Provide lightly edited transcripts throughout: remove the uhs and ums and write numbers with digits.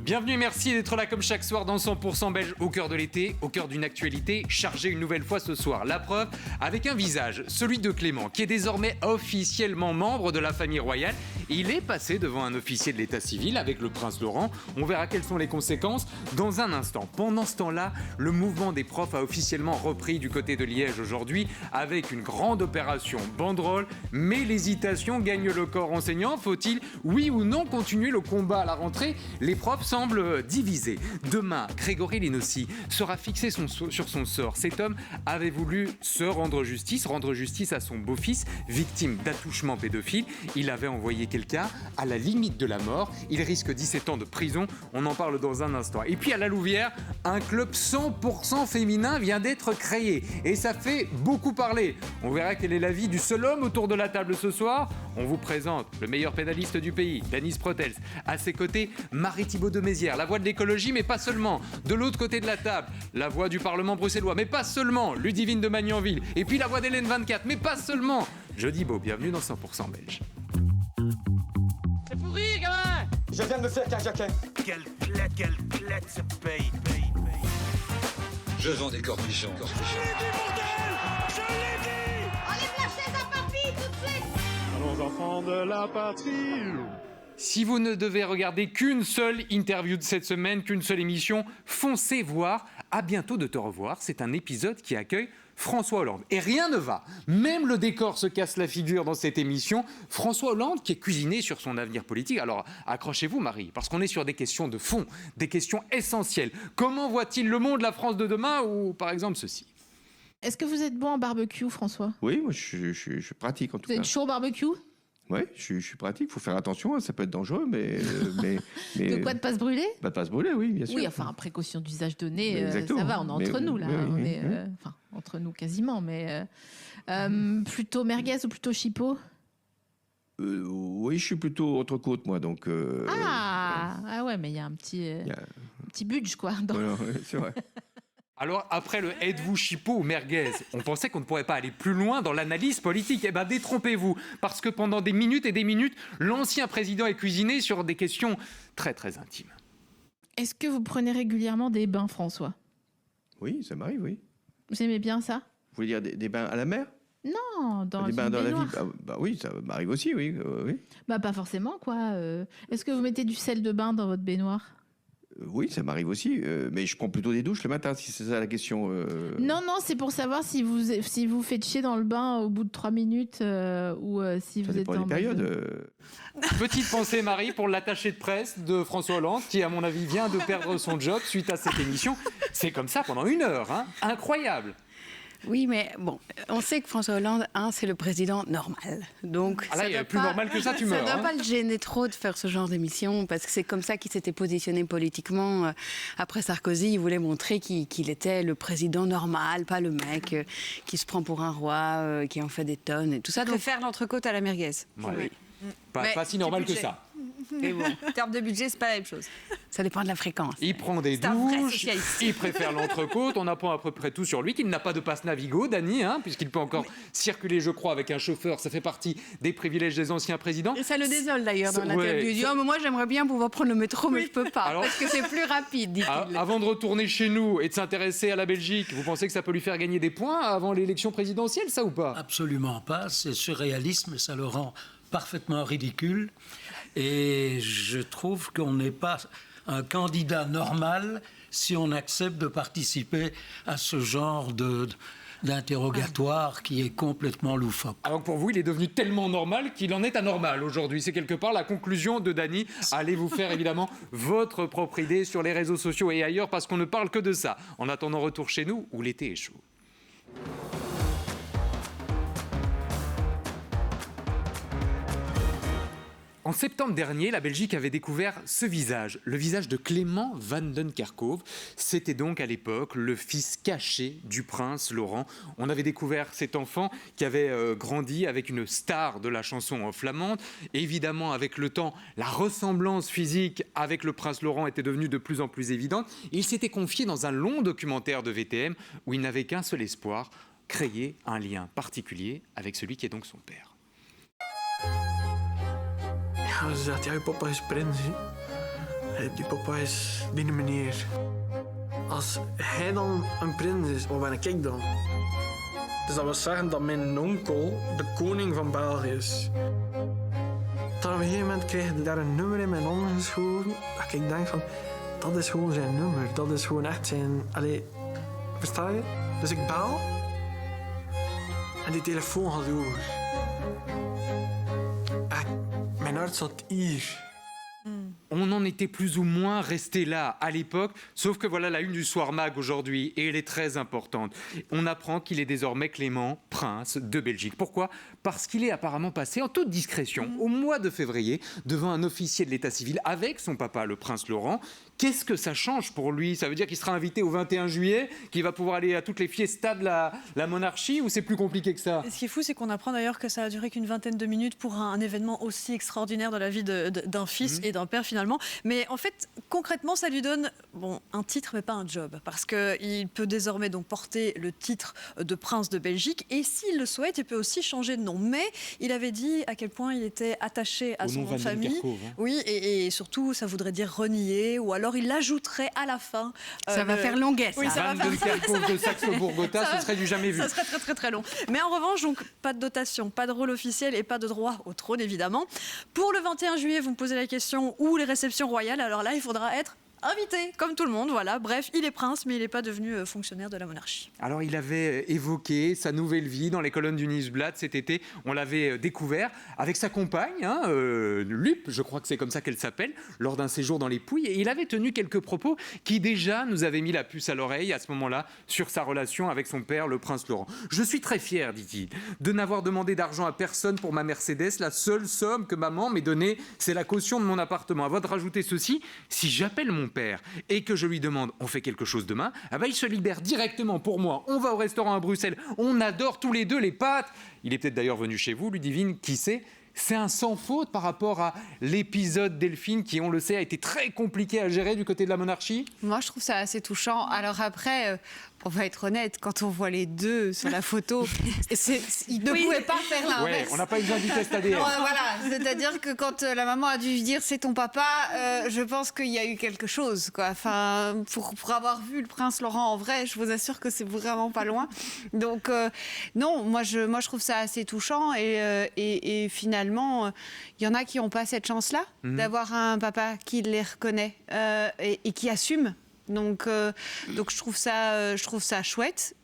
Bienvenue et merci d'être là comme chaque soir dans 100% belge au cœur de l'été, au cœur d'une actualité chargée une nouvelle fois ce soir. La preuve avec un visage, celui de Clément, qui est désormais officiellement membre de la famille royale. Il est passé devant un officier de l'état civil avec le prince Laurent. On verra quelles sont les conséquences dans un instant. Pendant ce temps-là, le mouvement des profs a officiellement repris du côté de Liège aujourd'hui avec une grande opération banderole. Mais l'hésitation gagne le corps enseignant. Faut-il, oui ou non, continuer le combat à la rentrée? Les profs semble divisé. Demain, Grégory Linossi sera fixé sur son sort. Cet homme avait voulu se rendre justice à son beau-fils, victime d'attouchement pédophile. Il avait envoyé quelqu'un à la limite de la mort. Il risque 17 ans de prison. On en parle dans un instant. Et puis à la Louvière, un club 100% féminin vient d'être créé. Et ça fait beaucoup parler. On verra quel est l'avis du seul homme autour de la table ce soir. On vous présente le meilleur pédaliste du pays, Danis Protels. À ses côtés, Marie Thibault de Mézières, la voix de l'écologie, mais pas seulement. De l'autre côté de la table, la voix du Parlement bruxellois, mais pas seulement. Ludivine de Magnanville. Et puis la voix d'Hélène 24, mais pas seulement. Jeudi Beau, bienvenue dans 100% belge. C'est pour rire, gamin! Je viens de me faire qu'un jaquet. Quelle clète se paye. Je vends des cornichons. Je l'ai dit, bordel! Je l'ai dit! Enlève la chaise à papy tout de suite! Allons enfants de la patrie. Si vous ne devez regarder qu'une seule interview de cette semaine, qu'une seule émission, foncez voir. À bientôt de te revoir. C'est un épisode qui accueille François Hollande. Et rien ne va. Même le décor se casse la figure dans cette émission. François Hollande qui est cuisiné sur son avenir politique. Alors accrochez-vous Marie, parce qu'on est sur des questions de fond, des questions essentielles. Comment voit-il le monde, la France de demain ou par exemple ceci? Est-ce que vous êtes bon en barbecue, François? Oui, moi je pratique en tout Vous cas. êtes chaud au barbecue? Oui, je suis pratique. Il faut faire attention, hein, ça peut être dangereux, mais De quoi, de pas se brûler? Pas se brûler, oui, bien sûr. Oui, enfin, précaution d'usage donné, Exactement. ça va, on est entre nous là. Oui, On est, enfin, entre nous quasiment, mais plutôt merguez ou plutôt chipot? Oui, je suis plutôt entrecôte, moi, donc. Ah ouais, mais il y a un petit budge, quoi. dans- Voilà, ouais, c'est vrai. Alors, après le êtes-vous chipot ou merguez, on pensait qu'on ne pourrait pas aller plus loin dans l'analyse politique. Eh bien, détrompez-vous, parce que pendant des minutes et des minutes, l'ancien président est cuisiné sur des questions très, très intimes. Est-ce que vous prenez régulièrement des bains, François? Oui, ça m'arrive, oui. Vous aimez bien ça? Vous voulez dire des bains à la mer? Non, dans Des une bains dans la baignoire. vie? Bah oui, ça m'arrive aussi, oui. Oui. Bah pas forcément, quoi. Est-ce que vous mettez du sel de bain dans votre baignoire? Oui, ça m'arrive aussi, mais je prends plutôt des douches le matin, si c'est ça la question. Non, c'est pour savoir si vous faites chier dans le bain au bout de 3 minutes ou si Ça vous êtes dépend en des périodes. mode- Petite pensée, Marie, pour l'attaché de presse de François Hollande, qui, à mon avis, vient de perdre son job suite à cette émission. C'est comme ça pendant 1 heure, hein. Incroyable. Oui, mais bon, on sait que François Hollande, c'est le président normal. Donc, Ah là, ça il y a doit plus pas- normal que ça, tu meurs. Ça ne doit hein. pas le gêner trop de faire ce genre d'émission, parce que c'est comme ça qu'il s'était positionné politiquement. Après Sarkozy, il voulait montrer qu'il était le président normal, pas le mec qui se prend pour un roi, qui en fait des tonnes et tout ça. Je Donc, préfère l'entrecôte à la merguez. Ouais. Mais Pas si normal que budget. ça. Mais bon, en termes de budget, c'est pas la même chose. ça dépend de la fréquence. Il prend des C'est un vrai douches, socialiste. il préfère l'entrecôte, on apprend à peu près tout sur lui, qu'il n'a pas de passe Navigo, Dany, hein, puisqu'il peut encore circuler, je crois, avec un chauffeur. Ça fait partie des privilèges des anciens présidents. Et ça le désole d'ailleurs dans Ouais, l'interview. Il dit mais moi j'aimerais bien pouvoir prendre le métro, mais je peux pas Alors- parce que c'est plus rapide. dit-il. Avant de retourner chez nous et de s'intéresser à la Belgique, vous pensez que ça peut lui faire gagner des points avant l'élection présidentielle, ça ou pas? Absolument pas, c'est surréaliste, mais ça le rend parfaitement ridicule. Et je trouve qu'on n'est pas un candidat normal si on accepte de participer à ce genre d'interrogatoire qui est complètement loufoque. Alors que pour vous, il est devenu tellement normal qu'il en est anormal aujourd'hui. C'est quelque part la conclusion de Dany. Allez vous faire évidemment votre propre idée sur les réseaux sociaux et ailleurs parce qu'on ne parle que de ça. En attendant, retour chez nous où l'été est chaud. En septembre dernier, la Belgique avait découvert ce visage, le visage de Clément Van den Kerkhove. C'était donc à l'époque le fils caché du prince Laurent. On avait découvert cet enfant qui avait grandi avec une star de la chanson flamande. Évidemment, avec le temps, la ressemblance physique avec le prince Laurent était devenue de plus en plus évidente. Il s'était confié dans un long documentaire de VTM où il n'avait qu'un seul espoir, créer un lien particulier avec celui qui est donc son père. Ja, ze zegt, ja, je papa is prins. Hè. Die papa is op die manier. Als hij dan een prins is, wat ben ik dan? Dus dat wil zeggen dat mijn onkel de koning van België is. Dan op een gegeven moment kreeg hij daar een nummer in mijn handen geschoven. Dat ik denk van, dat is gewoon zijn nummer. Dat is gewoon echt zijn... Allee, versta je? Dus ik bel. En die telefoon gaat over. Echt, mijn hart zat hier. On en était plus ou moins resté là à l'époque, sauf que voilà la une du Soir Mag aujourd'hui, et elle est très importante. On apprend qu'il est désormais Clément, prince de Belgique. Pourquoi ? Parce qu'il est apparemment passé en toute discrétion, au mois de février, devant un officier de l'état civil avec son papa, le prince Laurent. Qu'est-ce que ça change pour lui ? Ça veut dire qu'il sera invité au 21 juillet, qu'il va pouvoir aller à toutes les fiestas de la monarchie, ou c'est plus compliqué que ça ? Ce qui est fou, c'est qu'on apprend d'ailleurs que ça a duré qu'une vingtaine de minutes pour un événement aussi extraordinaire dans la vie d'un fils et d'un père finalement. Mais en fait, concrètement, ça lui donne un titre, mais pas un job. Parce qu'il peut désormais donc porter le titre de prince de Belgique. Et s'il le souhaite, il peut aussi changer de nom. Mais il avait dit à quel point il était attaché à son nom de famille. Oui, et surtout, ça voudrait dire renier, ou alors il l'ajouterait à la fin. Ça va faire longuet, ça. Oui, ça va faire de Saxe-Bourgotin, ce serait du jamais vu. Ça serait très très très long. Mais en revanche, donc, pas de dotation, pas de rôle officiel et pas de droit au trône, évidemment. Pour le 21 juillet, vous me posez la question, où les réceptions royales ? Alors là, il faudra être invité, comme tout le monde, voilà. Bref, il est prince, mais il n'est pas devenu fonctionnaire de la monarchie. Alors, il avait évoqué sa nouvelle vie dans les colonnes du Nieuwsblad cet été. On l'avait découvert avec sa compagne, Lup, je crois que c'est comme ça qu'elle s'appelle, lors d'un séjour dans les Pouilles. Et il avait tenu quelques propos qui déjà nous avaient mis la puce à l'oreille à ce moment-là sur sa relation avec son père, le prince Laurent. « Je suis très fier, dit-il, de n'avoir demandé d'argent à personne pour ma Mercedes. La seule somme que maman m'ait donnée, c'est la caution de mon appartement. À vous de rajouter ceci, si j'appelle mon père et que je lui demande on fait quelque chose demain, il se libère directement pour moi. On va au restaurant à Bruxelles, on adore tous les deux les pâtes. Il est peut-être d'ailleurs venu chez vous, Ludivine, qui sait. C'est un sans faute par rapport à l'épisode Delphine qui, on le sait, a été très compliqué à gérer du côté de la monarchie. Moi, je trouve ça assez touchant. Alors après, on va être honnête, quand on voit les deux sur la photo, ils ne pouvaient pas faire l'inverse. Ouais, on n'a pas eu besoin du test ADN. Voilà, c'est-à-dire que quand la maman a dû dire c'est ton papa, je pense qu'il y a eu quelque chose, quoi. Enfin, pour avoir vu le prince Laurent en vrai, je vous assure que c'est vraiment pas loin. Donc non, moi je trouve ça assez touchant et finalement, il y en a qui n'ont pas cette chance-là d'avoir un papa qui les reconnaît et qui assume. Donc je trouve ça chouette.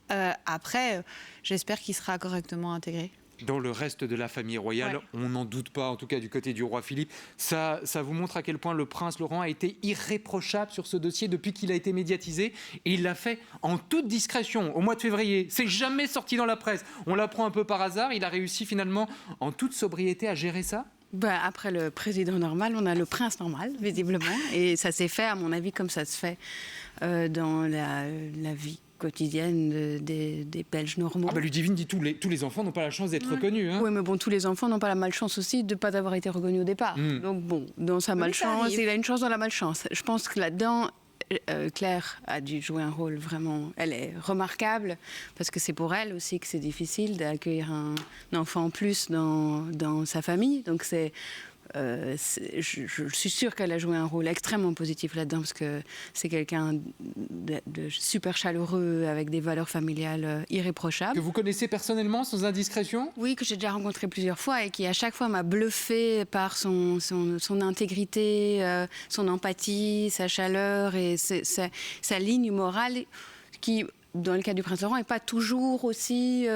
Après, j'espère qu'il sera correctement intégré. Dans le reste de la famille royale, on n'en doute pas, en tout cas du côté du roi Philippe. Ça vous montre à quel point le prince Laurent a été irréprochable sur ce dossier depuis qu'il a été médiatisé. Et il l'a fait en toute discrétion, au mois de février. C'est jamais sorti dans la presse. On l'apprend un peu par hasard. Il a réussi finalement, en toute sobriété, à gérer ça. Après le président normal, on a le prince normal, visiblement. Et ça s'est fait, à mon avis, comme ça se fait dans la vie quotidienne des Belges normaux. Ludivine dit tous les enfants n'ont pas la chance d'être reconnus. Oui, mais tous les enfants n'ont pas la malchance aussi de ne pas avoir été reconnus au départ. Donc dans sa malchance, il a une chance dans la malchance. Je pense que là-dedans, Claire a dû jouer un rôle vraiment... Elle est remarquable, parce que c'est pour elle aussi que c'est difficile d'accueillir un enfant en plus dans sa famille. Donc je suis sûre qu'elle a joué un rôle extrêmement positif là-dedans, parce que c'est quelqu'un de super chaleureux, avec des valeurs familiales irréprochables. Que vous connaissez personnellement, sans indiscrétion ? Oui, que j'ai déjà rencontré plusieurs fois et qui à chaque fois m'a bluffé par son intégrité, son empathie, sa chaleur et sa ligne morale qui... Dans le cas du prince Laurent, n'est pas toujours aussi...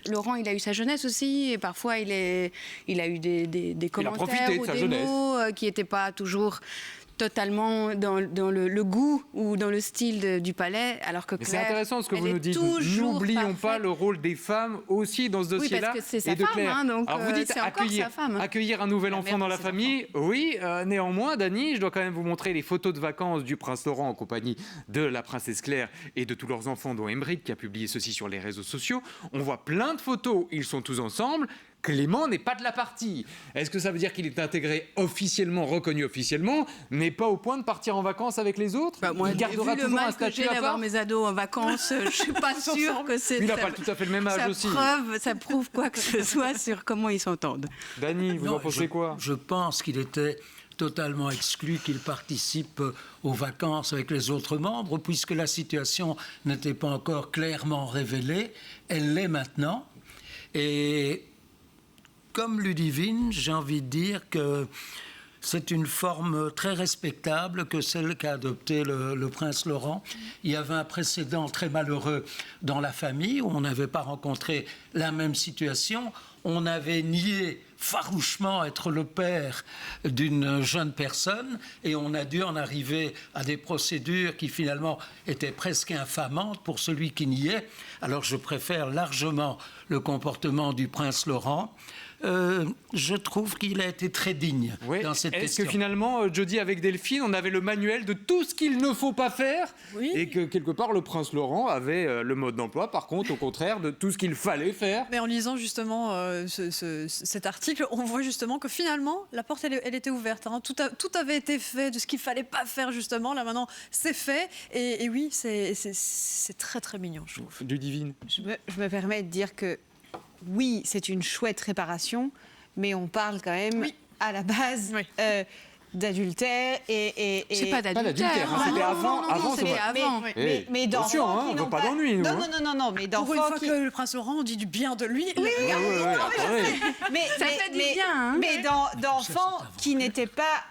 Laurent, il a eu sa jeunesse aussi, et parfois il a eu des commentaires ou des mots qui n'étaient pas toujours totalement dans le goût ou dans le style du palais, alors que Claire, c'est intéressant ce que vous nous dites. N'oublions pas le rôle des femmes aussi dans ce dossier-là. Oui, parce que c'est sa femme, Claire. Donc alors vous dites accueillir un nouvel enfant dans la famille. Oui, néanmoins, Dany, je dois quand même vous montrer les photos de vacances du prince Laurent en compagnie de la princesse Claire et de tous leurs enfants, dont Emmerich qui a publié ceci sur les réseaux sociaux. On voit plein de photos, ils sont tous ensemble. Clément n'est pas de la partie. Est-ce que ça veut dire qu'il est intégré officiellement, reconnu officiellement, mais pas au point de partir en vacances avec les autres ? Moi, il gardera toujours un statut à part. D'avoir mes ados en vacances, je ne suis pas sûre que c'est... Il n'a pas tout à fait le même âge aussi. Ça prouve quoi que ce soit sur comment ils s'entendent. Dany, vous en pensez quoi ? Je pense qu'il était totalement exclu qu'il participe aux vacances avec les autres membres, puisque la situation n'était pas encore clairement révélée. Elle l'est maintenant. Et comme Ludivine, j'ai envie de dire que c'est une forme très respectable que celle qu'a adoptée le prince Laurent. Il y avait un précédent très malheureux dans la famille où on n'avait pas rencontré la même situation. On avait nié farouchement être le père d'une jeune personne et on a dû en arriver à des procédures qui finalement étaient presque infamantes pour celui qui niait. Alors je préfère largement le comportement du prince Laurent. Je trouve qu'il a été très digne dans cette question. Est-ce que finalement, Jody, avec Delphine, on avait le manuel de tout ce qu'il ne faut pas faire et que quelque part le prince Laurent avait le mode d'emploi, par contre, au contraire, de tout ce qu'il fallait faire? Mais en lisant justement cet article, on voit justement que finalement, la porte, elle était ouverte. Hein. Tout avait été fait de ce qu'il ne fallait pas faire, justement. Là, maintenant, c'est fait. Et oui, c'est très, très mignon, je trouve. Ludivine. Je me permets de dire que oui, c'est une chouette réparation, mais on parle quand même à la base d'adultère et c'est pas d'adultère, c'était avant. C'était avant. Mais d'enfants qui n'ont pas d'ennui, nous. Non, mais d'enfants pour une fois que le prince Laurent, on dit du bien de lui. Oui, mais ça fait du bien. Hein. Mais d'enfants qui n'étaient pas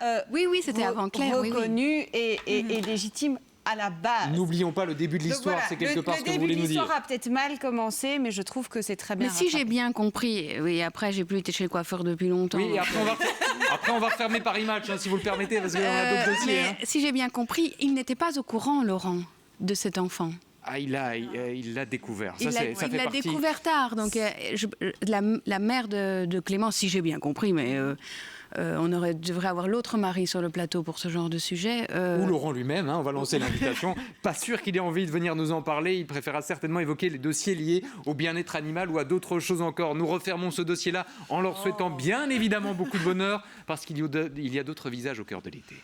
c'était avant Claire, reconnus et légitimes à la base. N'oublions pas le début de l'histoire, c'est quelque part ce que vous voulez nous dire. Le début de l'histoire a peut-être mal commencé, mais je trouve que c'est très bien. Mais si j'ai bien compris, oui, après j'ai plus été chez le coiffeur depuis longtemps. Oui, après on va refermer Paris Match, hein, si vous le permettez, parce qu'on a d'autres dossiers. Mais si j'ai bien compris, il n'était pas au courant, Laurent, de cet enfant. Ah, il l'a découvert. Il l'a découvert tard. Donc la mère de Clément, si j'ai bien compris, mais on devrait avoir l'autre mari sur le plateau pour ce genre de sujet. Ou Laurent lui-même, hein, on va lancer l'invitation. Pas sûr qu'il ait envie de venir nous en parler. Il préférera certainement évoquer les dossiers liés au bien-être animal ou à d'autres choses encore. Nous refermons ce dossier-là en leur souhaitant bien évidemment beaucoup de bonheur, parce qu'il y a d'autres visages au cœur de l'été.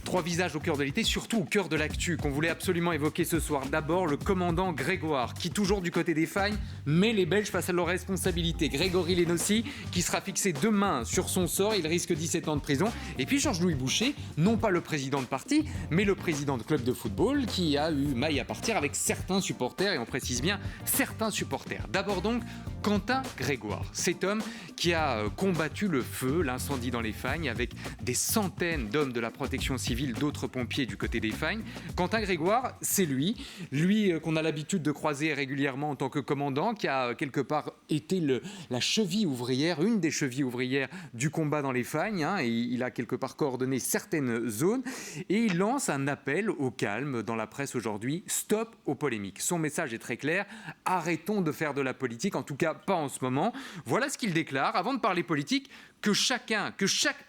Trois visages au cœur de l'été, surtout au cœur de l'actu, qu'on voulait absolument évoquer ce soir. D'abord, le commandant Grégoire, qui, toujours du côté des fagnes, met les Belges face à leurs responsabilités. Grégory Lénossi, qui sera fixé demain sur son sort, il risque 17 ans de prison. Et puis Georges-Louis Boucher, non pas le président de parti, mais le président de club de football, qui a eu maille à partir avec certains supporters, et on précise bien certains supporters. D'abord donc, Quentin Grégoire, cet homme qui a combattu le feu, l'incendie dans les Fagnes, avec des centaines d'hommes de la protection civile, d'autres pompiers du côté des Fagnes. Quentin Grégoire, c'est lui qu'on a l'habitude de croiser régulièrement en tant que commandant, qui a quelque part été la cheville ouvrière, une des chevilles ouvrières du combat dans les Fagnes, hein, et il a quelque part coordonné certaines zones, et il lance un appel au calme dans la presse aujourd'hui. Stop aux polémiques. Son message est très clair, arrêtons de faire de la politique, en tout cas pas en ce moment. Voilà ce qu'il déclare, avant de parler politique, que chaque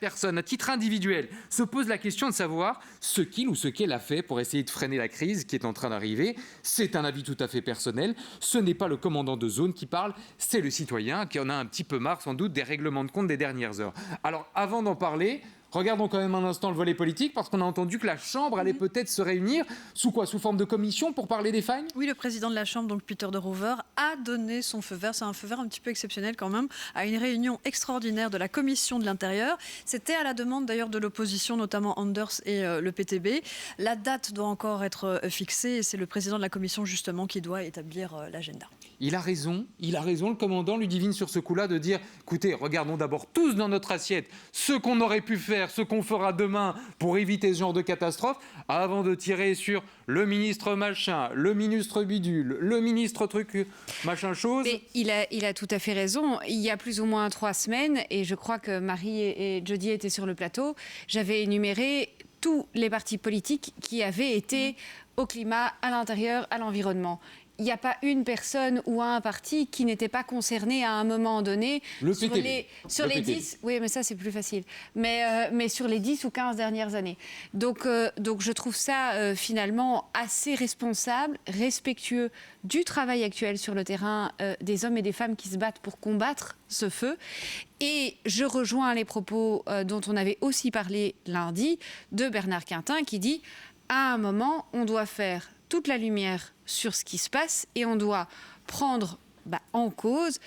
personne, à titre individuel, se pose la question de savoir ce qu'il ou ce qu'elle a fait pour essayer de freiner la crise qui est en train d'arriver. C'est un avis tout à fait personnel. Ce n'est pas le commandant de zone qui parle, c'est le citoyen qui en a un petit peu marre, sans doute, des règlements de compte des dernières heures. Alors, avant d'en parler, regardons quand même un instant le volet politique, parce qu'on a entendu que la Chambre allait peut-être se réunir sous quoi ? Sous forme de commission pour parler des Fagnes ? Oui, le président de la Chambre, donc Peter de Rovere, a donné son feu vert. C'est un feu vert un petit peu exceptionnel quand même, à une réunion extraordinaire de la Commission de l'Intérieur. C'était à la demande d'ailleurs de l'opposition, notamment Anders et le PTB. La date doit encore être fixée et c'est le président de la Commission justement qui doit établir l'agenda. Il a raison, le commandant Ludivine sur ce coup-là, de dire, écoutez, regardons d'abord tous dans notre assiette ce qu'on aurait pu faire, ce qu'on fera demain pour éviter ce genre de catastrophe, avant de tirer sur le ministre machin, le ministre bidule, le ministre truc, machin chose. Mais il a tout à fait raison. Il y a plus ou moins 3 semaines, et je crois que Marie et Jody étaient sur le plateau, j'avais énuméré tous les partis politiques qui avaient été au climat, à l'intérieur, à l'environnement. Il n'y a pas une personne ou un parti qui n'était pas concerné à un moment donné sur les 10. Oui, mais ça, c'est plus facile. Mais sur les 10 ou 15 dernières années. Donc je trouve ça finalement assez responsable, respectueux du travail actuel sur le terrain des hommes et des femmes qui se battent pour combattre ce feu. Et je rejoins les propos dont on avait aussi parlé lundi de Bernard Quintin qui dit à un moment, on doit faire toute la lumière sur ce qui se passe et on doit prendre en cause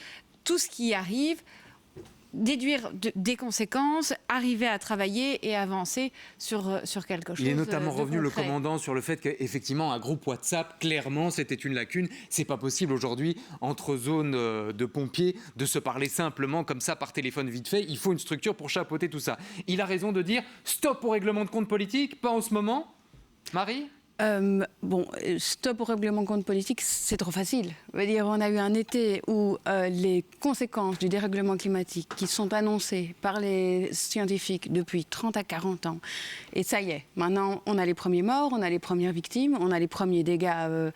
tout ce qui arrive, déduire des conséquences, arriver à travailler et avancer sur quelque chose. Il est notamment revenu, concret. le commandant, sur le fait qu'effectivement, un groupe WhatsApp, clairement, c'était une lacune. C'est pas possible aujourd'hui, entre zones de pompiers, de se parler simplement comme ça par téléphone vite fait. Il faut une structure pour chapeauter tout ça. Il a raison de dire stop au règlement de compte politique, pas en ce moment. Marie ? Stop au règlement de compte politique, c'est trop facile. Je veux dire, on a eu un été où les conséquences du dérèglement climatique qui sont annoncées par les scientifiques depuis 30 à 40 ans, et ça y est, maintenant on a les premiers morts, on a les premières victimes, on a les premiers dégâts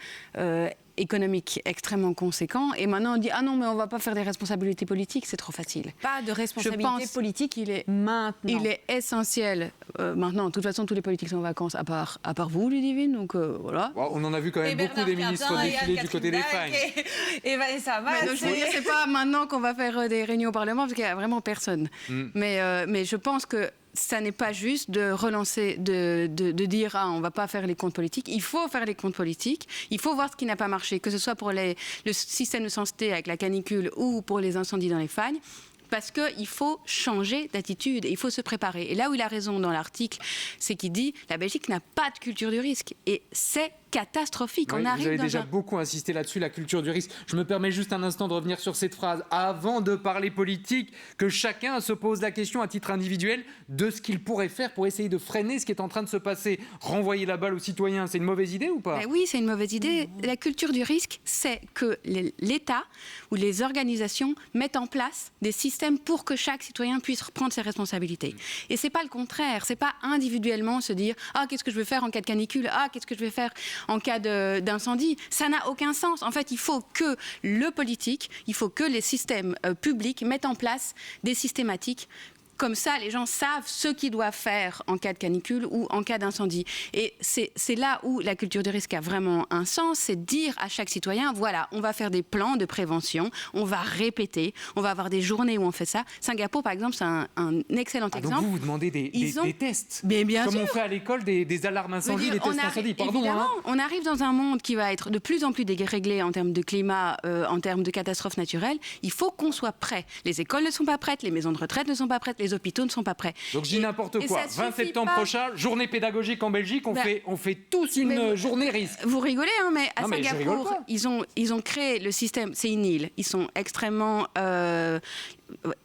économique extrêmement conséquent, et maintenant on dit ah non mais on va pas faire des responsabilités politiques, c'est trop facile. Pas de responsabilité politique, il est essentiel maintenant. De toute façon tous les politiques sont en vacances à part vous Ludivine, donc voilà. On en a vu quand même beaucoup des ministres défiler du côté des fagnes. Et Vanessa Valls. Je veux dire, c'est pas maintenant qu'on va faire des réunions au Parlement parce qu'il y a vraiment personne. Mais je pense que ça n'est pas juste de relancer, de dire on va pas faire les comptes politiques. Il faut faire les comptes politiques. Il faut voir ce qui n'a pas marché, que ce soit pour le système de santé avec la canicule ou pour les incendies dans les fagnes. Parce qu'il faut changer d'attitude, il faut se préparer. Et là où il a raison dans l'article, c'est qu'il dit la Belgique n'a pas de culture du risque. Et c'est catastrophique. Oui, vous avez déjà beaucoup insisté là-dessus, la culture du risque. Je me permets juste un instant de revenir sur cette phrase. Avant de parler politique, que chacun se pose la question à titre individuel de ce qu'il pourrait faire pour essayer de freiner ce qui est en train de se passer. Renvoyer la balle aux citoyens, c'est une mauvaise idée ou pas ? Oui, c'est une mauvaise idée. La culture du risque, c'est que l'État ou les organisations mettent en place des systèmes pour que chaque citoyen puisse reprendre ses responsabilités. Et c'est pas le contraire. C'est pas individuellement se dire qu'est-ce que je vais faire en cas de canicule, qu'est-ce que je vais faire en cas d'incendie. Ça n'a aucun sens. En fait, il faut que le politique, il faut que les systèmes publics mettent en place des systématiques. Comme ça, les gens savent ce qu'ils doivent faire en cas de canicule ou en cas d'incendie. Et c'est là où la culture du risque a vraiment un sens, c'est dire à chaque citoyen, voilà, on va faire des plans de prévention, on va répéter, on va avoir des journées où on fait ça. Singapour, par exemple, c'est un excellent exemple. Donc vous demandez des tests, mais bien comme sûr. on fait à l'école des alarmes incendies, des tests incendies. Évidemment, on arrive dans un monde qui va être de plus en plus déréglé en termes de climat, en termes de catastrophes naturelles. Il faut qu'on soit prêt. Les écoles ne sont pas prêtes, les maisons de retraite ne sont pas prêtes, les hôpitaux ne sont pas prêts. Donc je dis n'importe quoi. 20 septembre prochain, journée pédagogique en Belgique, on fait tous une journée risque. Vous rigolez, mais à Singapour, ils ont créé le système, c'est une île, ils sont extrêmement...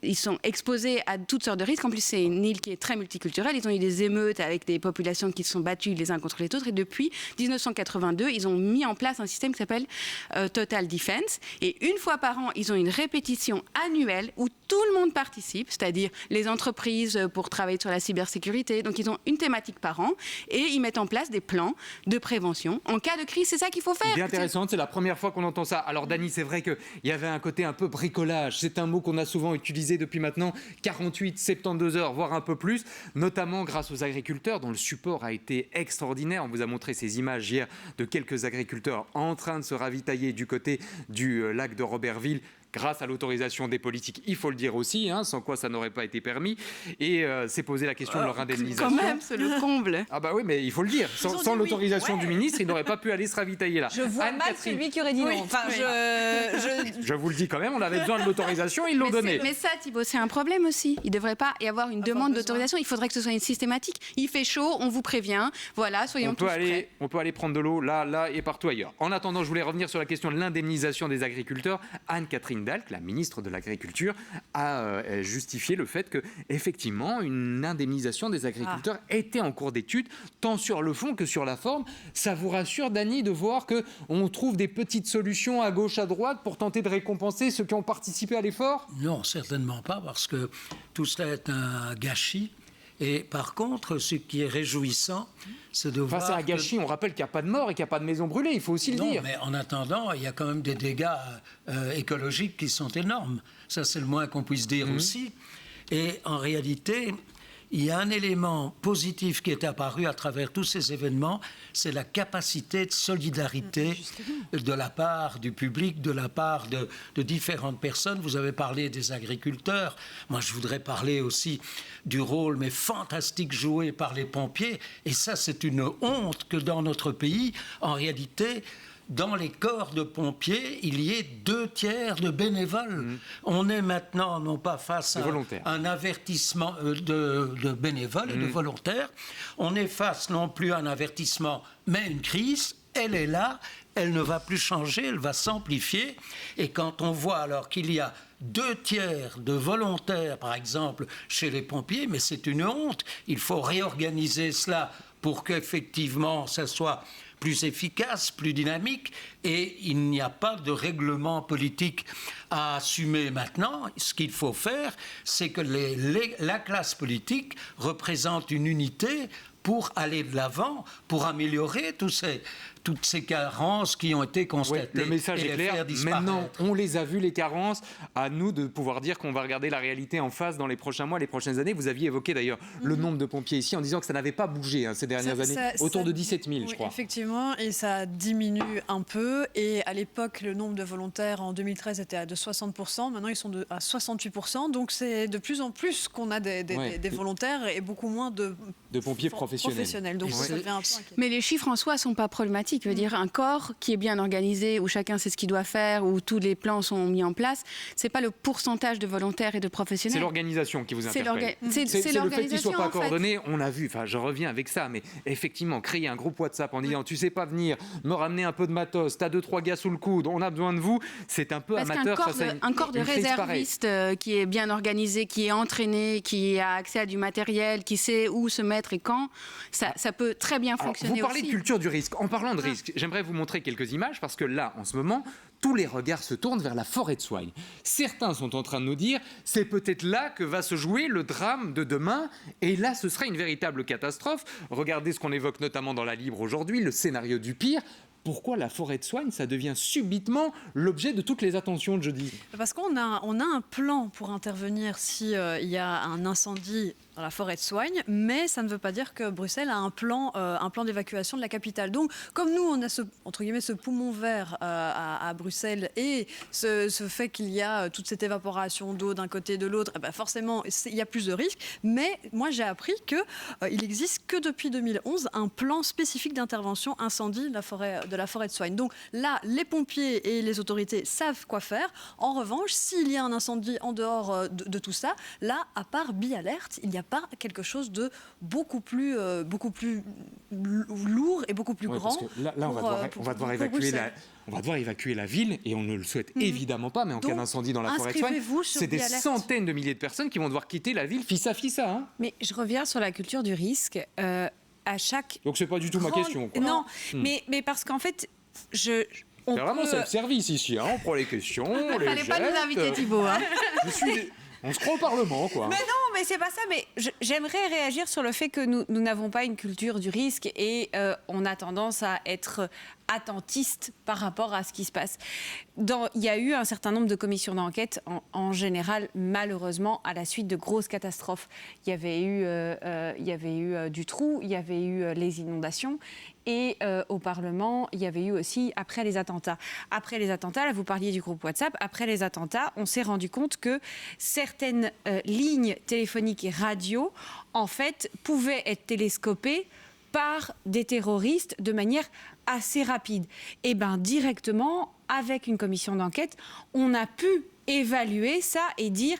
ils sont exposés à toutes sortes de risques. En plus, c'est une île qui est très multiculturelle. Ils ont eu des émeutes avec des populations qui se sont battues les uns contre les autres. Et depuis 1982, ils ont mis en place un système qui s'appelle Total Defense. Et une fois par an, ils ont une répétition annuelle où tout le monde participe, c'est-à-dire les entreprises pour travailler sur la cybersécurité. Donc, ils ont une thématique par an et ils mettent en place des plans de prévention. En cas de crise, c'est ça qu'il faut faire. C'est intéressant, c'est la première fois qu'on entend ça. Alors, Dany, c'est vrai qu'il y avait un côté un peu bricolage. C'est un mot qu'on a souvent utilisé depuis maintenant 48, 72 heures, voire un peu plus, notamment grâce aux agriculteurs dont le support a été extraordinaire. On vous a montré ces images hier de quelques agriculteurs en train de se ravitailler du côté du lac de Robertville, grâce à l'autorisation des politiques, il faut le dire aussi, sans quoi ça n'aurait pas été permis. Et s'est posé la question de leur indemnisation. Quand même, c'est le comble. Ah bah oui, mais il faut le dire. Sans l'autorisation du ministre, ils n'auraient pas pu aller se ravitailler là. Je vois mal celui qui aurait dit non. Enfin, je vous le dis quand même, on avait besoin de l'autorisation, ils l'ont donné. Mais ça, Thibaut, c'est un problème aussi. Il ne devrait pas y avoir une demande d'autorisation. Il faudrait que ce soit une systématique. Il fait chaud, on vous prévient. Voilà, soyons tous prêts. On peut aller prendre de l'eau là et partout ailleurs. En attendant, je voulais revenir sur la question de l'indemnisation des agriculteurs. Anne-Catherine Dalck, la ministre de l'Agriculture, a justifié le fait que, effectivement, une indemnisation des agriculteurs était en cours d'étude, tant sur le fond que sur la forme. Ça vous rassure, Dany, de voir qu'on trouve des petites solutions à gauche, à droite pour tenter de récompenser ceux qui ont participé à l'effort ? Non, certainement pas, parce que tout cela est un gâchis. Et par contre, ce qui est réjouissant, c'est de voir... c'est un gâchis, on rappelle qu'il n'y a pas de mort et qu'il n'y a pas de maison brûlée, il faut aussi le dire. Non, mais en attendant, il y a quand même des dégâts écologiques qui sont énormes. Ça, c'est le moins qu'on puisse dire aussi. Et en réalité, il y a un élément positif qui est apparu à travers tous ces événements, c'est la capacité de solidarité de la part du public, de la part de différentes personnes. Vous avez parlé des agriculteurs. Moi, je voudrais parler aussi du rôle, mais fantastique, joué par les pompiers. Et ça, c'est une honte que dans notre pays, en réalité, dans les corps de pompiers, il y ait 2/3 de bénévoles. On est maintenant non pas face à un avertissement de bénévoles et de volontaires, on est face non plus à un avertissement, mais une crise. Elle est là, elle ne va plus changer, elle va s'amplifier. Et quand on voit alors qu'il y a 2/3 de volontaires, par exemple, chez les pompiers, mais c'est une honte. Il faut réorganiser cela pour qu'effectivement, ça soit plus efficace, plus dynamique, et il n'y a pas de règlement politique à assumer maintenant. Ce qu'il faut faire, c'est que la classe politique représente une unité pour aller de l'avant, pour améliorer toutes ces carences qui ont été constatées. Le message et est les clair. faire disparaître. Maintenant, on les a vues, les carences. À nous de pouvoir dire qu'on va regarder la réalité en face dans les prochains mois, les prochaines années. Vous aviez évoqué d'ailleurs le nombre de pompiers ici en disant que ça n'avait pas bougé ces dernières années. Autour de 17 000, je crois. Effectivement, et ça diminue un peu. Et à l'époque, le nombre de volontaires en 2013 était de 60%. Maintenant, ils sont à 68%. Donc, c'est de plus en plus qu'on a des volontaires et beaucoup moins de pompiers professionnels. Donc, ça devient un peu inquiétant. Mais les chiffres en soi ne sont pas problématiques. Je veux dire, un corps qui est bien organisé, où chacun sait ce qu'il doit faire, où tous les plans sont mis en place, ce n'est pas le pourcentage de volontaires et de professionnels. C'est l'organisation qui vous interpelle. C'est le fait qu'ils ne soient pas en fait. coordonnés. On a vu, je reviens avec ça, mais effectivement, créer un groupe WhatsApp en disant tu sais pas venir, me ramener un peu de matos, t'as 2-3 gars sous le coude, on a besoin de vous, c'est un peu Parce amateur. un corps de réservistes qui est bien organisé, qui est entraîné, qui a accès à du matériel, qui sait où se mettre et quand, ça peut très bien fonctionner. Vous parlez aussi. de culture du risque. En parlant de risque, j'aimerais vous montrer quelques images parce que là, en ce moment, tous les regards se tournent vers la forêt de Soignes. Certains sont en train de nous dire c'est peut-être là que va se jouer le drame de demain et là ce sera une véritable catastrophe. Regardez ce qu'on évoque notamment dans la Libre aujourd'hui, le scénario du pire. Pourquoi la forêt de Soignes, ça devient subitement l'objet de toutes les attentions de jeudi? Parce qu'on a un plan pour intervenir s'il y a un incendie dans la forêt de Soignes, mais ça ne veut pas dire que Bruxelles a un plan d'évacuation de la capitale. Donc, comme nous, on a ce poumon vert à Bruxelles et ce fait qu'il y a toute cette évaporation d'eau d'un côté et de l'autre, forcément, il y a plus de risques. Mais moi, j'ai appris qu'il n'existe que depuis 2011 un plan spécifique d'intervention incendie de la forêt de Soignes. Donc là, les pompiers et les autorités savent quoi faire. En revanche, s'il y a un incendie en dehors de tout ça, là, à part Bi-Alert, il n'y a pas quelque chose de beaucoup plus lourd et beaucoup plus grand. Parce que là on va devoir évacuer la ville et on ne le souhaite évidemment pas, mais en cas d'incendie dans la forêt de Soignes, c'est des centaines de milliers de personnes qui vont devoir quitter la ville fissa. Hein. Mais je reviens sur la culture du risque. À chaque Donc c'est pas du tout ma question. Quoi. Non, mais parce qu'en fait, c'est vraiment self-service ici. On prend les questions, on les jette. Fallait pas nous inviter, Thibault. On se croit au Parlement, quoi. Mais non, mais c'est pas ça. Mais j'aimerais réagir sur le fait que nous n'avons pas une culture du risque et on a tendance à être attentiste par rapport à ce qui se passe. Il y a eu un certain nombre de commissions d'enquête, en général, malheureusement, à la suite de grosses catastrophes. Il y avait eu Dutroux, il y avait eu les inondations. Et au Parlement, il y avait eu aussi après les attentats. Après les attentats, là, vous parliez du groupe WhatsApp. Après les attentats, on s'est rendu compte que certaines lignes téléphoniques et radio, en fait, pouvaient être télescopées par des terroristes de manière assez rapide. Et bien, directement, avec une commission d'enquête, on a pu évaluer ça et dire,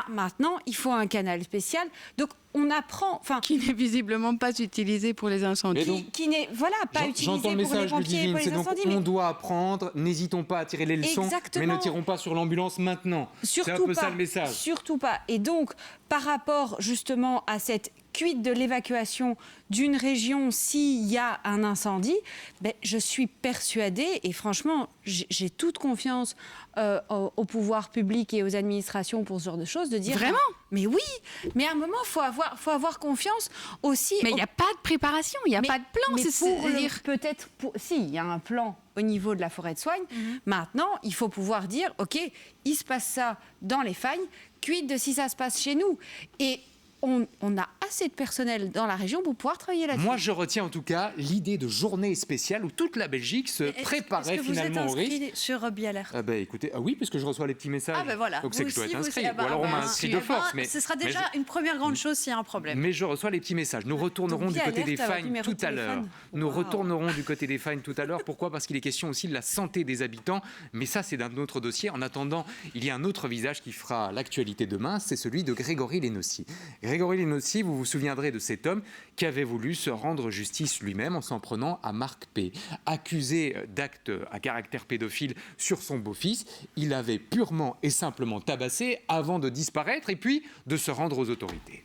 maintenant, il faut un canal spécial. Donc, on apprend... Qui n'est visiblement pas utilisé pour les incendies. Qui n'est pas utilisé pour les pompiers et pour les incendies. On doit apprendre, n'hésitons pas à tirer les leçons, mais ne tirons pas sur l'ambulance maintenant. C'est un peu ça le message. Surtout pas. Et donc, par rapport justement à cette cuite de l'évacuation d'une région s'il y a un incendie, je suis persuadée, et franchement, j'ai toute confiance au pouvoir public et aux administrations pour ce genre de choses, de dire... Vraiment ? Mais oui, mais à un moment, faut avoir confiance aussi... Mais il n'y a pas de préparation, il n'y a pas de plan. Si, il y a un plan au niveau de la forêt de Soignes. Maintenant, il faut pouvoir dire, OK, il se passe ça dans les Fagnes, quid de si ça se passe chez nous ? Et on a assez de personnel dans la région pour pouvoir travailler là-dessus. Moi, je retiens en tout cas l'idée de journée spéciale où toute la Belgique se préparait finalement au risque. Est-ce que vous êtes inscrit sur Bialert? Écoutez, oui, puisque je reçois les petits messages. Ah ben voilà. Donc c'est que je dois être inscrit. Ou alors on m'a inscrit de force. Ce sera déjà une première grande chose s'il y a un problème. Mais je reçois les petits messages. Nous retournerons du côté des fines tout à l'heure. Nous retournerons du côté des fines tout à l'heure. Pourquoi ? Parce qu'il est question aussi de la santé des habitants. Mais ça, c'est d'un autre dossier. En attendant, il y a un autre visage qui fera l'actualité demain. C'est celui de Grégory Lénossi. Grégory Lénossi, vous vous souviendrez de cet homme qui avait voulu se rendre justice lui-même en s'en prenant à Marc P. Accusé d'actes à caractère pédophile sur son beau-fils, il avait purement et simplement tabassé avant de disparaître et puis de se rendre aux autorités.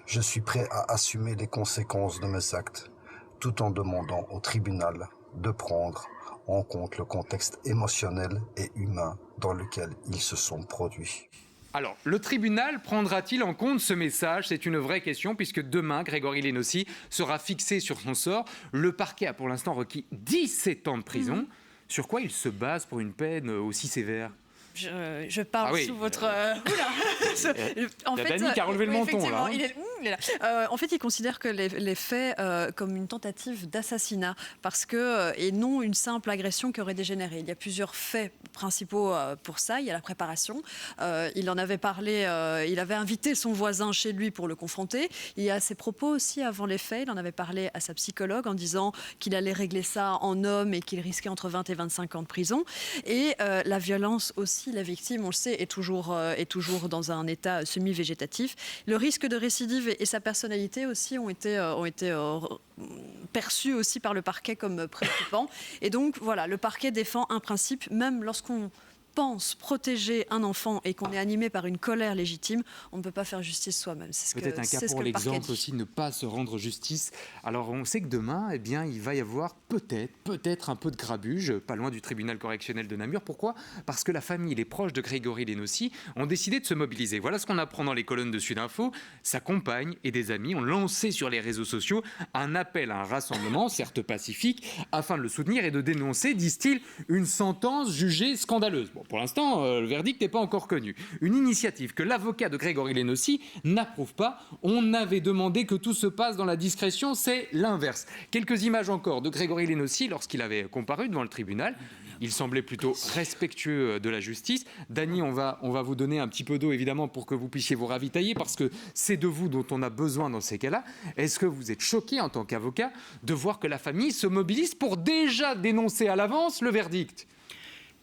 Je suis prêt à assumer les conséquences de mes actes, tout en demandant au tribunal de prendre en compte le contexte émotionnel et humain dans lequel ils se sont produits. Alors, le tribunal prendra-t-il en compte ce message ? C'est une vraie question, puisque demain, Grégory Lénossi sera fixé sur son sort. Le parquet a pour l'instant requis 17 ans de prison. Sur quoi il se base pour une peine aussi sévère ? Je parle sous votre... En fait, Dany qui a relevé le menton, là. Il est là. En fait, il considère que les faits comme une tentative d'assassinat, parce que, et non une simple agression qui aurait dégénéré. Il y a plusieurs faits principaux pour ça. Il y a la préparation. Il en avait parlé, il avait invité son voisin chez lui pour le confronter. Il y a ses propos aussi avant les faits. Il en avait parlé à sa psychologue en disant qu'il allait régler ça en homme et qu'il risquait entre 20 et 25 ans de prison. Et la violence aussi. La victime, on le sait, est toujours dans un état semi-végétatif. Le risque de récidive et sa personnalité aussi ont été perçus aussi par le parquet comme préoccupants. Et donc, voilà, le parquet défend un principe, même lorsqu'on pense protéger un enfant et qu'on est animé par une colère légitime, on ne peut pas faire justice soi-même. Peut-être un cas pour l'exemple aussi, ne pas se rendre justice. Alors on sait que demain, il va y avoir peut-être un peu de grabuge, pas loin du tribunal correctionnel de Namur. Pourquoi ? Parce que la famille, les proches de Grégory Lénossi ont décidé de se mobiliser. Voilà ce qu'on apprend dans les colonnes de Sud Info. Sa compagne et des amis ont lancé sur les réseaux sociaux un appel à un rassemblement, certes pacifique, afin de le soutenir et de dénoncer, disent-ils, une sentence jugée scandaleuse. Bon, pour l'instant, le verdict n'est pas encore connu. Une initiative que l'avocat de Grégory Lénossi n'approuve pas. On avait demandé que tout se passe dans la discrétion, c'est l'inverse. Quelques images encore de Grégory Lénossi lorsqu'il avait comparu devant le tribunal. Il semblait plutôt respectueux de la justice. Dany, on va vous donner un petit peu d'eau, évidemment, pour que vous puissiez vous ravitailler, parce que c'est de vous dont on a besoin dans ces cas-là. Est-ce que vous êtes choqué, en tant qu'avocat, de voir que la famille se mobilise pour déjà dénoncer à l'avance le verdict ?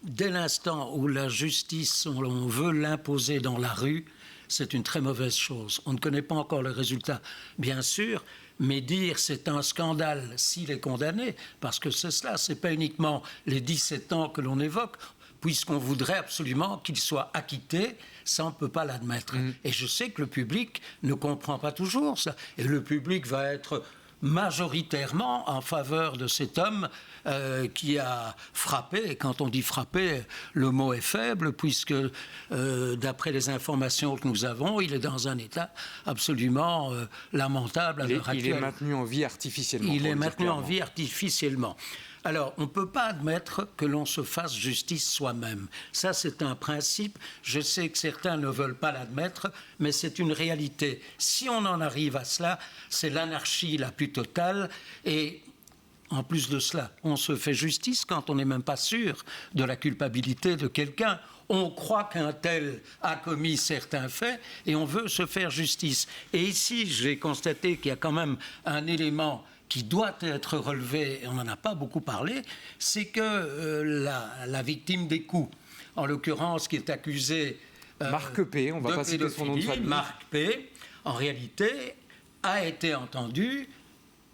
Dès l'instant où la justice, on veut l'imposer dans la rue, c'est une très mauvaise chose. On ne connaît pas encore le résultat, bien sûr, mais dire c'est un scandale s'il est condamné, parce que c'est cela, c'est pas uniquement les 17 ans que l'on évoque, puisqu'on voudrait absolument qu'il soit acquitté, ça on ne peut pas l'admettre. Et je sais que le public ne comprend pas toujours ça, et le public va être majoritairement en faveur de cet homme qui a frappé, et quand on dit frappé, le mot est faible, puisque d'après les informations que nous avons, il est dans un état absolument lamentable à l'heure actuelle. Il est maintenu en vie artificiellement. Il est maintenu en vie artificiellement. Alors, on ne peut pas admettre que l'on se fasse justice soi-même. Ça, c'est un principe. Je sais que certains ne veulent pas l'admettre, mais c'est une réalité. Si on en arrive à cela, c'est l'anarchie la plus totale. Et en plus de cela, on se fait justice quand on n'est même pas sûr de la culpabilité de quelqu'un. On croit qu'un tel a commis certains faits et on veut se faire justice. Et ici, j'ai constaté qu'il y a quand même un élément qui doit être relevé, et on n'en a pas beaucoup parlé, c'est que la victime des coups, en l'occurrence qui est accusée Marc P, on va pas citer son nom de famille. Marc P, en réalité, a été entendu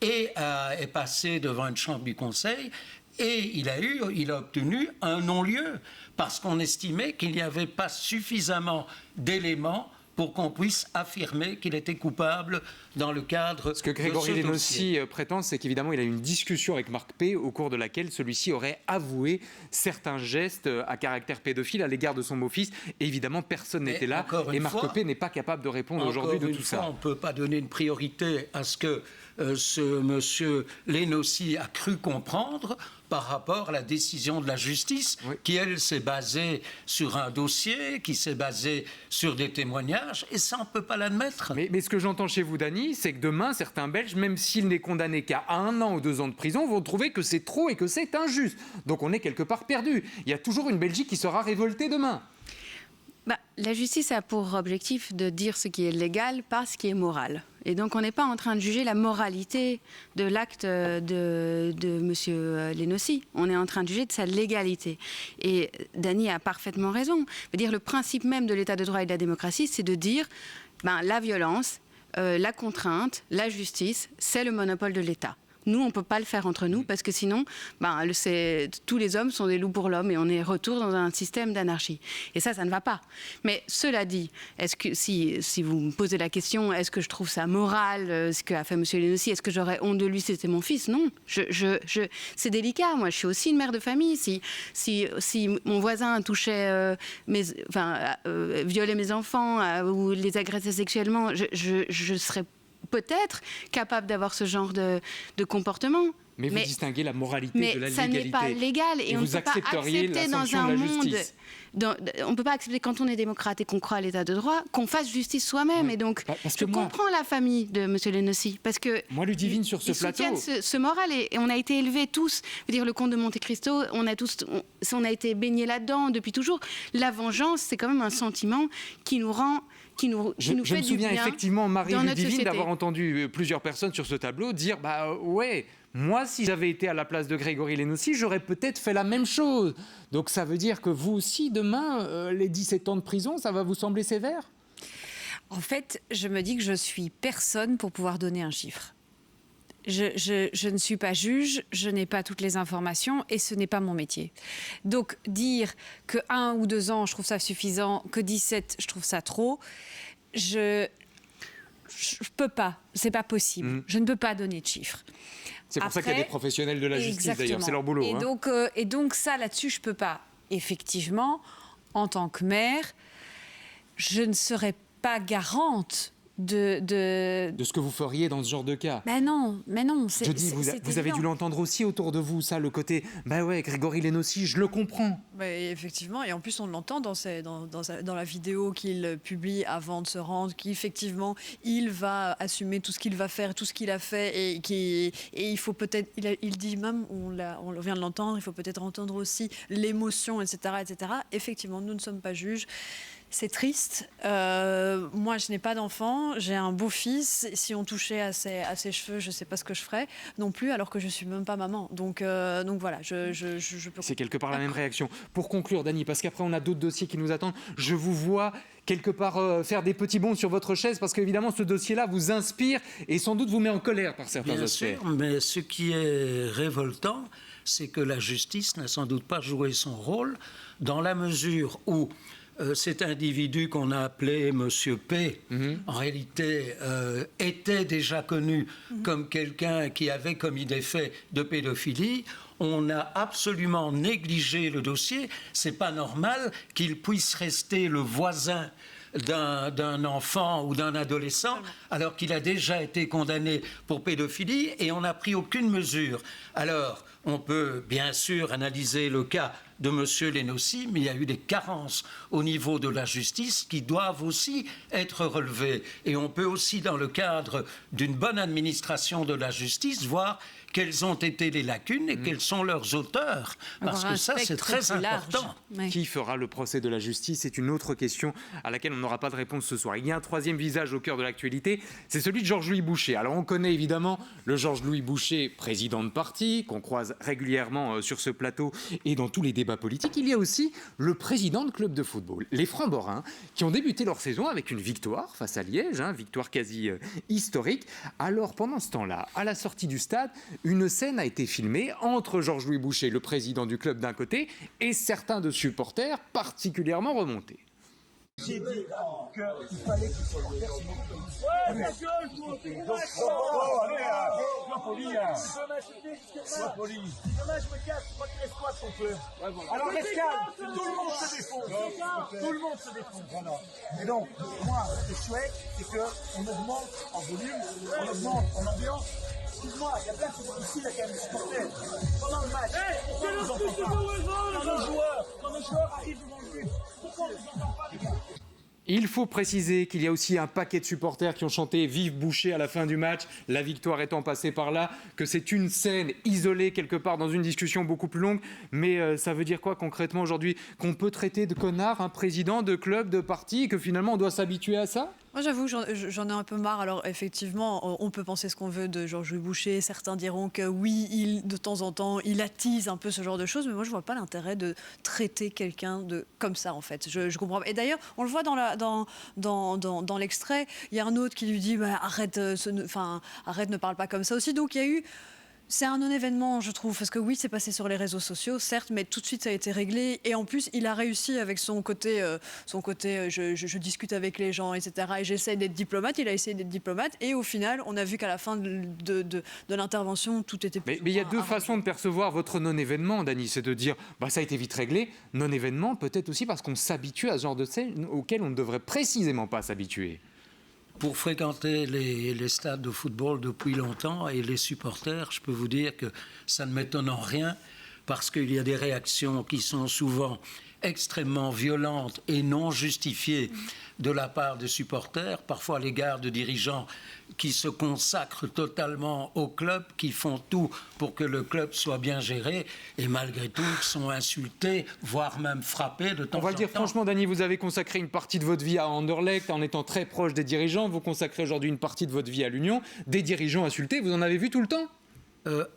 et est passé devant une chambre du conseil et il a obtenu un non-lieu parce qu'on estimait qu'il n'y avait pas suffisamment d'éléments pour qu'on puisse affirmer qu'il était coupable dans le cadre de ce dossier. Ce que Grégory Lénossi prétend, c'est qu'évidemment, il a eu une discussion avec Marc P, au cours de laquelle celui-ci aurait avoué certains gestes à caractère pédophile à l'égard de son beau-fils. Et évidemment, personne n'était là. Et Marc P n'est pas capable de répondre aujourd'hui de tout ça. On ne peut pas donner une priorité à ce que ce monsieur Lénossi a cru comprendre. par rapport à la décision de la justice, qui, elle, s'est basée sur un dossier, qui s'est basée sur des témoignages, et ça, on ne peut pas l'admettre. Mais ce que j'entends chez vous, Dany, c'est que demain, certains Belges, même s'il n'est condamné qu'à 1 an ou 2 ans de prison, vont trouver que c'est trop et que c'est injuste. Donc on est quelque part perdu. Il y a toujours une Belgique qui sera révoltée demain. La justice a pour objectif de dire ce qui est légal, pas ce qui est moral. Et donc, on n'est pas en train de juger la moralité de l'acte de M. Lenossi. On est en train de juger de sa légalité. Et Dany a parfaitement raison. Le principe même de l'état de droit et de la démocratie, c'est de dire la violence, la contrainte, la justice, c'est le monopole de l'État. Nous, on ne peut pas le faire entre nous parce que sinon, tous les hommes sont des loups pour l'homme et on est retour dans un système d'anarchie. Et ça ne va pas. Mais cela dit, est-ce que si vous me posez la question, est-ce que je trouve ça moral, ce qu'a fait M. Lenossi, est-ce que j'aurais honte de lui si c'était mon fils? Non. C'est délicat. Moi, je suis aussi une mère de famille. Si mon voisin touchait, violait mes enfants ou les agressait sexuellement, je serais peut-être capable d'avoir ce genre de comportement. Mais vous distinguez la moralité de la légalité. Mais ça n'est pas légal et on ne peut pas accepter dans un monde... on ne peut pas accepter quand on est démocrate et qu'on croit à l'état de droit qu'on fasse justice soi-même. Et donc, je comprends la famille de M. Lenossi parce que moi, Ludivine, sur ce plateau, soutiennent ce moral et on a été élevés tous. Je veux dire, le comte de Monte Cristo, on a été baignés là-dedans depuis toujours. La vengeance, c'est quand même un sentiment qui nous rend... Je me souviens effectivement, Marie-Ludivine, d'avoir entendu plusieurs personnes sur ce tableau dire moi, si j'avais été à la place de Grégory Lenossi, j'aurais peut-être fait la même chose. Donc ça veut dire que vous aussi, demain, les 17 ans de prison, ça va vous sembler sévère? En fait, je me dis que je suis personne pour pouvoir donner un chiffre. Je ne suis pas juge, je n'ai pas toutes les informations et ce n'est pas mon métier. Donc dire que 1 ou 2 ans, je trouve ça suffisant, que 17, je trouve ça trop, je peux pas, c'est pas possible. Je ne peux pas donner de chiffres. C'est pour ça qu'il y a des professionnels de la justice, d'ailleurs, c'est leur boulot. Et donc ça, là-dessus, je peux pas. Effectivement, en tant que mère, je ne serais pas garante de ce que vous feriez dans ce genre de cas. Mais non, je dis, vous avez dû l'entendre aussi autour de vous, ça, le côté, Grégory Lenossi, je le comprends. Effectivement, et en plus on l'entend dans la vidéo qu'il publie avant de se rendre, qu'effectivement il va assumer tout ce qu'il va faire, tout ce qu'il a fait, et il faut peut-être, il dit même, on vient de l'entendre, il faut peut-être entendre aussi l'émotion, etc., etc. Effectivement, nous ne sommes pas juges. C'est triste. Moi, je n'ai pas d'enfant. J'ai un beau-fils. Si on touchait à ses cheveux, je ne sais pas ce que je ferais non plus, alors que je ne suis même pas maman. Donc voilà, je peux... C'est quelque part la même réaction. Pour conclure, Dany, parce qu'après, on a d'autres dossiers qui nous attendent. Je vous vois quelque part faire des petits bonds sur votre chaise, parce qu'évidemment, ce dossier-là vous inspire et sans doute vous met en colère par certains aspects. Bien sûr, mais ce qui est révoltant, c'est que la justice n'a sans doute pas joué son rôle dans la mesure où cet individu qu'on a appelé Monsieur P, en réalité, était déjà connu comme quelqu'un qui avait commis des faits de pédophilie. On a absolument négligé le dossier. C'est pas normal qu'il puisse rester le voisin d'un enfant ou d'un adolescent alors qu'il a déjà été condamné pour pédophilie et on n'a pris aucune mesure. Alors, on peut bien sûr analyser le cas de M. Lenossi, mais il y a eu des carences au niveau de la justice qui doivent aussi être relevées. Et on peut aussi, dans le cadre d'une bonne administration de la justice, voir quelles ont été les lacunes et quels sont leurs auteurs. Parce que ça, c'est très important. Qui fera le procès de la justice? C'est une autre question à laquelle on n'aura pas de réponse ce soir. Il y a un troisième visage au cœur de l'actualité, c'est celui de Georges-Louis Boucher. Alors on connaît évidemment le Georges-Louis Boucher, président de parti, qu'on croise régulièrement sur ce plateau et dans tous les débats politique. Il y a aussi le président de club de football, les Francs-Borins, qui ont débuté leur saison avec une victoire face à Liège, victoire quasi historique. Alors pendant ce temps-là, à la sortie du stade, une scène a été filmée entre Georges-Louis Boucher, le président du club d'un côté, et certains de supporters particulièrement remontés. J'ai dit qu'il fallait qu'il soit le père. Ouais, ta gueule, toi. Sois poli, sois poli. Dommage, je me casse, je crois qu'il reste quoi ton peu. Alors reste calme, tout le monde se défonce. Tout le monde se défonce. Voilà. Et donc, moi, ce que je souhaite, c'est qu'on augmente en volume, on augmente en ambiance. excuse-moi, il y a plein de ici, là, quand même, des supporters. Pendant le match, pourquoi on les entend pas quand nos joueurs arrivent devant le but, pourquoi on les entend pas, les gars? Il faut préciser qu'il y a aussi un paquet de supporters qui ont chanté « Vive Boucher » à la fin du match, la victoire étant passée par là, que c'est une scène isolée quelque part dans une discussion beaucoup plus longue. Mais ça veut dire quoi concrètement aujourd'hui? Qu'on peut traiter de connard un président de club, de parti, et que finalement on doit s'habituer à ça? Moi, j'avoue, j'en ai un peu marre. Alors, effectivement, on peut penser ce qu'on veut de Georges-Louis Boucher. Certains diront que oui, de temps en temps, il attise un peu ce genre de choses. Mais moi, je ne vois pas l'intérêt de traiter quelqu'un comme ça, en fait. Je comprends. Et d'ailleurs, on le voit dans l'extrait. Il y a un autre qui lui dit arrête, ne parle pas comme ça aussi. Donc, il y a eu... C'est un non-événement, je trouve, parce que oui, c'est passé sur les réseaux sociaux, certes, mais tout de suite, ça a été réglé. Et en plus, il a réussi avec son côté je discute avec les gens, etc. Et j'essaie d'être diplomate. Il a essayé d'être diplomate. Et au final, on a vu qu'à la fin de l'intervention, tout était plus. Mais il y a deux façons de percevoir votre non-événement, Dany. C'est de dire, ça a été vite réglé. Non-événement, peut-être aussi parce qu'on s'habitue à ce genre de scène auquel on ne devrait précisément pas s'habituer. Pour fréquenter les stades de football depuis longtemps et les supporters, je peux vous dire que ça ne m'étonne en rien parce qu'il y a des réactions qui sont souvent extrêmement violentes et non justifiées de la part des supporters, parfois à l'égard de dirigeants qui se consacrent totalement au club, qui font tout pour que le club soit bien géré et malgré tout ils sont insultés, voire même frappés de temps en temps. On va le dire franchement, Dany, vous avez consacré une partie de votre vie à Anderlecht en étant très proche des dirigeants. Vous consacrez aujourd'hui une partie de votre vie à l'Union. Des dirigeants insultés, vous en avez vu tout le temps?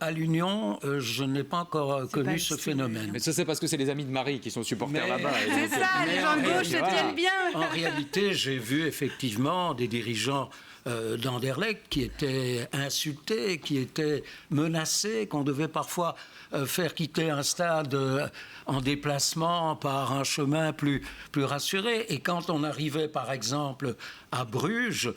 À l'Union, je n'ai pas encore connu ce phénomène. Mais ça, c'est parce que c'est les amis de Marie qui sont supporters là-bas. C'est ça, les gens de gauche se tiennent bien. En réalité, j'ai vu effectivement des dirigeants d'Anderlecht qui étaient insultés, qui étaient menacés, qu'on devait parfois faire quitter un stade en déplacement par un chemin plus rassuré. Et quand on arrivait, par exemple, à Bruges,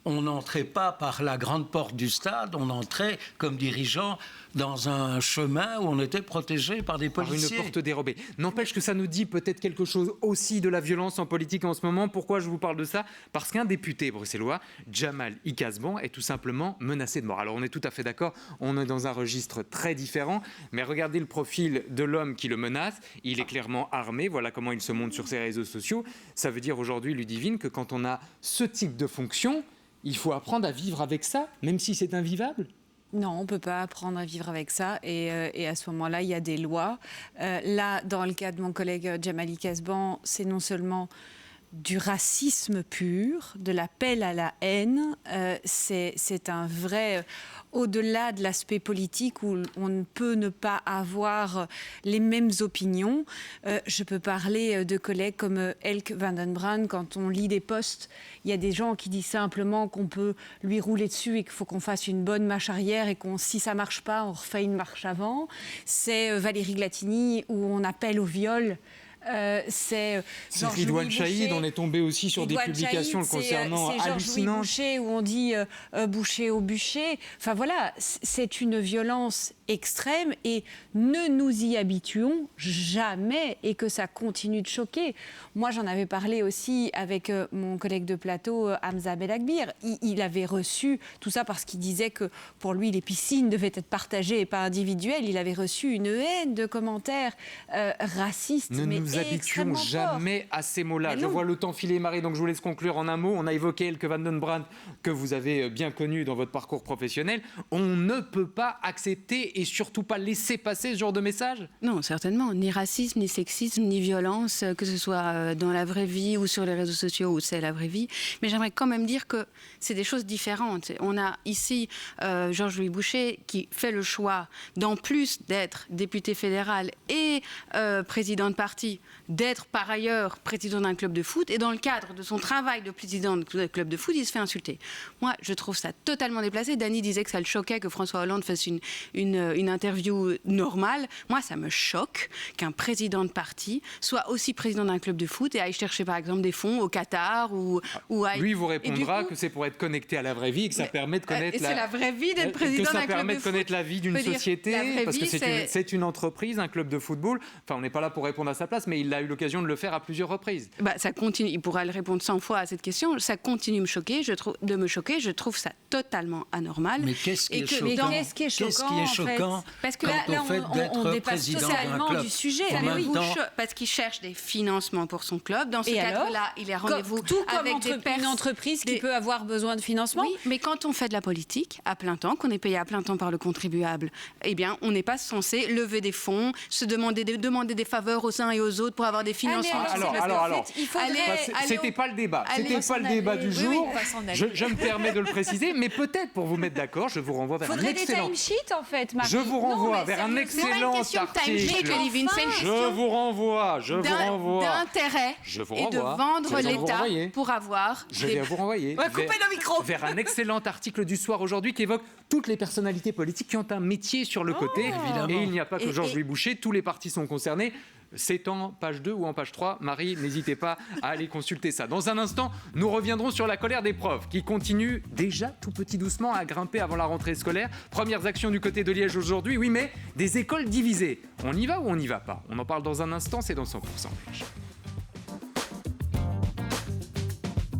on n'entrait pas par la grande porte du stade, on entrait comme dirigeant dans un chemin où on était protégé par des policiers. Par une porte dérobée. N'empêche que ça nous dit peut-être quelque chose aussi de la violence en politique en ce moment. Pourquoi je vous parle de ça? Parce qu'un député bruxellois, Jamal Ikazban, est tout simplement menacé de mort. Alors on est tout à fait d'accord, on est dans un registre très différent, mais regardez le profil de l'homme qui le menace. Il est clairement armé, voilà comment il se montre sur ses réseaux sociaux. Ça veut dire aujourd'hui, Ludivine, que quand on a ce type de fonction, il faut apprendre à vivre avec ça, même si c'est invivable? Non, on ne peut pas apprendre à vivre avec ça. Et à ce moment-là, il y a des lois. Là, dans le cas de mon collègue Jamal Ikazban, c'est non seulement du racisme pur, de l'appel à la haine. C'est un vrai... Au-delà de l'aspect politique où on ne peut ne pas avoir les mêmes opinions, je peux parler de collègues comme Elke van den Brand. Quand on lit des posts, il y a des gens qui disent simplement qu'on peut lui rouler dessus et qu'il faut qu'on fasse une bonne marche arrière et que si ça ne marche pas, on refait une marche avant. C'est Valérie Glatini où on appelle au viol. C'est Ridouane Chahid, on est tombé aussi sur des publications le concernant hallucinantes. C'est Georges-Louis Boucher où on dit boucher au bûcher. Enfin voilà, c'est une violence extrême et ne nous y habituons jamais et que ça continue de choquer. Moi, j'en avais parlé aussi avec mon collègue de plateau, Hamza Bellagbir. Il avait reçu tout ça parce qu'il disait que pour lui, les piscines devaient être partagées et pas individuelles. Il avait reçu une haine de commentaires racistes. Ne nous habituons jamais à ces mots-là. Je vois le temps filer, Marie, donc je vous laisse conclure en un mot. On a évoqué Elke van den Brand, que vous avez bien connu dans votre parcours professionnel. On ne peut pas accepter et surtout pas laisser passer ce genre de message? Non, certainement. Ni racisme, ni sexisme, ni violence, que ce soit dans la vraie vie ou sur les réseaux sociaux où c'est la vraie vie. Mais j'aimerais quand même dire que c'est des choses différentes. On a ici Georges-Louis Boucher qui fait le choix, d'en plus d'être député fédéral et président de parti, d'être par ailleurs président d'un club de foot. Et dans le cadre de son travail de président de club de foot, il se fait insulter. Moi, je trouve ça totalement déplacé. Dany disait que ça le choquait que François Hollande fasse une interview normale. Moi, ça me choque qu'un président de parti soit aussi président d'un club de foot et aille chercher, par exemple, des fonds au Qatar ou aille... Lui vous répondra que c'est pour être connecté à la vraie vie et que ça permet de connaître c'est la vraie vie d'être président d'un club de foot. Que ça permet de connaître la vie d'une société, parce que c'est une entreprise, un club de football. Enfin, on n'est pas là pour répondre à sa place. mais il a eu l'occasion de le faire à plusieurs reprises. Ça continue. Il pourra le répondre 100 fois à cette question. Ça continue de me choquer. Je trouve ça totalement anormal. Mais qu'est-ce qui est choquant? Qu'est-ce qui est choquant Parce que là, on dépasse totalement du sujet. Parce qu'il cherche des financements pour son club. Dans ce cadre-là, il est rendez-vous avec une entreprise qui peut avoir besoin de financement. Oui, mais quand on fait de la politique à plein temps, qu'on est payé à plein temps par le contribuable, eh bien, on n'est pas censé lever des fonds, se demander des faveurs aux uns et aux autres pour avoir des financements. Alors, c'était pas le débat. C'était pas le débat du jour. Je me permets de le préciser, mais peut-être pour vous mettre d'accord, je vous renvoie vers un excellent. Faudrait des timesheets en fait, Marie. Je vous renvoie vers un excellent article. Je vous renvoie d'intérêt et de vendre l'État pour avoir. Je vais vous renvoyer vers un excellent article du Soir aujourd'hui qui évoque toutes les personnalités politiques qui ont un métier sur le côté. Évidemment. Et il n'y a pas que Georges-Louis Boucher, tous les partis sont concernés. C'est en page 2 ou en page 3. Marie, n'hésitez pas à aller consulter ça. Dans un instant, nous reviendrons sur la colère des profs qui continue déjà tout petit doucement à grimper avant la rentrée scolaire. Premières actions du côté de Liège aujourd'hui, oui, mais des écoles divisées. On y va ou on n'y va pas? On en parle dans un instant, c'est dans 100% Belge.